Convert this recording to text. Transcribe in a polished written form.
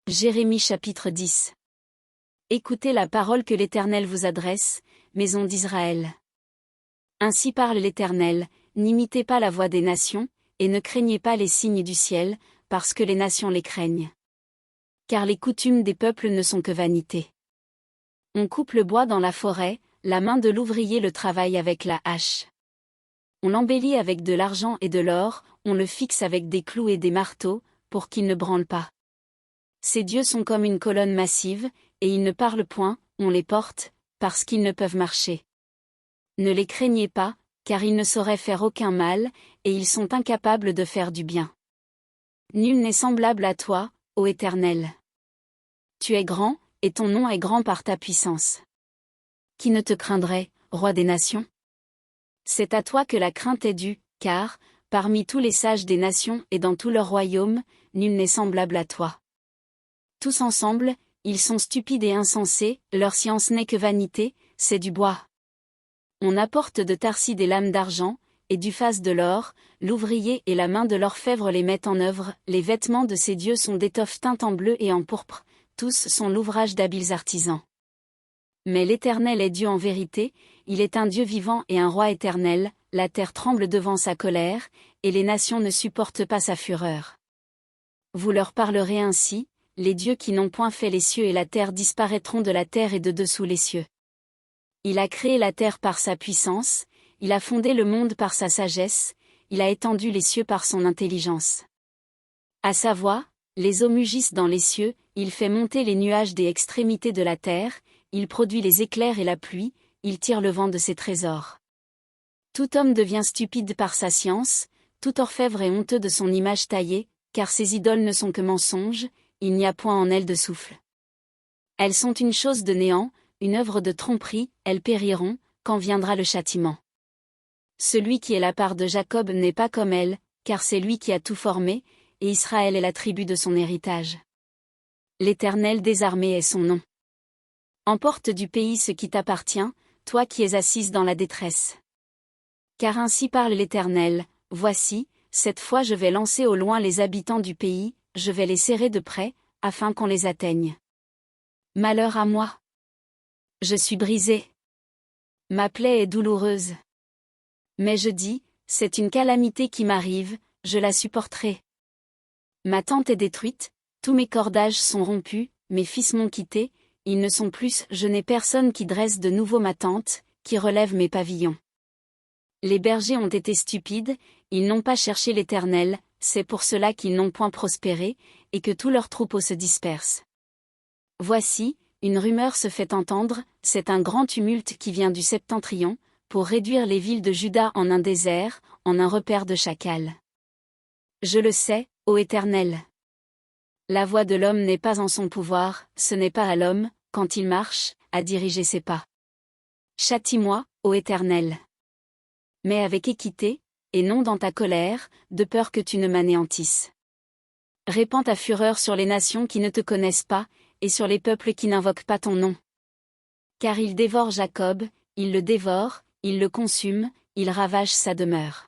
Jérémie chapitre 10. Écoutez la parole que l'Éternel vous adresse, maison d'Israël. Ainsi parle l'Éternel, n'imitez pas la voix des nations, et ne craignez pas les signes du ciel, parce que les nations les craignent. Car les coutumes des peuples ne sont que vanité. On coupe le bois dans la forêt, la main de l'ouvrier le travaille avec la hache. On l'embellit avec de l'argent et de l'or, on le fixe avec des clous et des marteaux, pour qu'il ne branle pas. Ces dieux sont comme une colonne massive, et ils ne parlent point, on les porte, parce qu'ils ne peuvent marcher. Ne les craignez pas, car ils ne sauraient faire aucun mal, et ils sont incapables de faire du bien. Nul n'est semblable à toi, ô Éternel. Tu es grand, et ton nom est grand par ta puissance. Qui ne te craindrait, roi des nations? C'est à toi que la crainte est due, car, parmi tous les sages des nations et dans tout leur royaume, nul n'est semblable à toi. Tous ensemble, ils sont stupides et insensés, leur science n'est que vanité, c'est du bois. On apporte de Tarsis des lames d'argent, et du faste de l'or, l'ouvrier et la main de l'orfèvre les mettent en œuvre, les vêtements de ces dieux sont d'étoffes teintes en bleu et en pourpre, tous sont l'ouvrage d'habiles artisans. Mais l'Éternel est Dieu en vérité, il est un Dieu vivant et un roi éternel, la terre tremble devant sa colère, et les nations ne supportent pas sa fureur. Vous leur parlerez ainsi, les dieux qui n'ont point fait les cieux et la terre disparaîtront de la terre et de dessous les cieux. Il a créé la terre par sa puissance, il a fondé le monde par sa sagesse, il a étendu les cieux par son intelligence. À sa voix, les eaux mugissent dans les cieux, il fait monter les nuages des extrémités de la terre, il produit les éclairs et la pluie, il tire le vent de ses trésors. Tout homme devient stupide par sa science, tout orfèvre est honteux de son image taillée, car ses idoles ne sont que mensonges, il n'y a point en elles de souffle. Elles sont une chose de néant, une œuvre de tromperie, elles périront, quand viendra le châtiment. Celui qui est la part de Jacob n'est pas comme elle, car c'est lui qui a tout formé, et Israël est la tribu de son héritage. L'Éternel des armées est son nom. Emporte du pays ce qui t'appartient, toi qui es assise dans la détresse. Car ainsi parle l'Éternel, voici, cette fois je vais lancer au loin les habitants du pays, je vais les serrer de près, afin qu'on les atteigne. Malheur à moi! Je suis brisé. Ma plaie est douloureuse. Mais je dis, c'est une calamité qui m'arrive, je la supporterai. Ma tente est détruite, tous mes cordages sont rompus, mes fils m'ont quitté, ils ne sont plus, je n'ai personne qui dresse de nouveau ma tente, qui relève mes pavillons. Les bergers ont été stupides, ils n'ont pas cherché l'Éternel, c'est pour cela qu'ils n'ont point prospéré, et que tous leurs troupeaux se dispersent. Voici, une rumeur se fait entendre, c'est un grand tumulte qui vient du septentrion, pour réduire les villes de Juda en un désert, en un repaire de chacals. Je le sais, ô Éternel. La voix de l'homme n'est pas en son pouvoir, ce n'est pas à l'homme, quand il marche, à diriger ses pas. Châtie-moi, ô Éternel. Mais avec équité, et non dans ta colère, de peur que tu ne m'anéantisses. Répands ta fureur sur les nations qui ne te connaissent pas, et sur les peuples qui n'invoquent pas ton nom. Car il dévore Jacob, il le dévore, il le consume, il ravage sa demeure.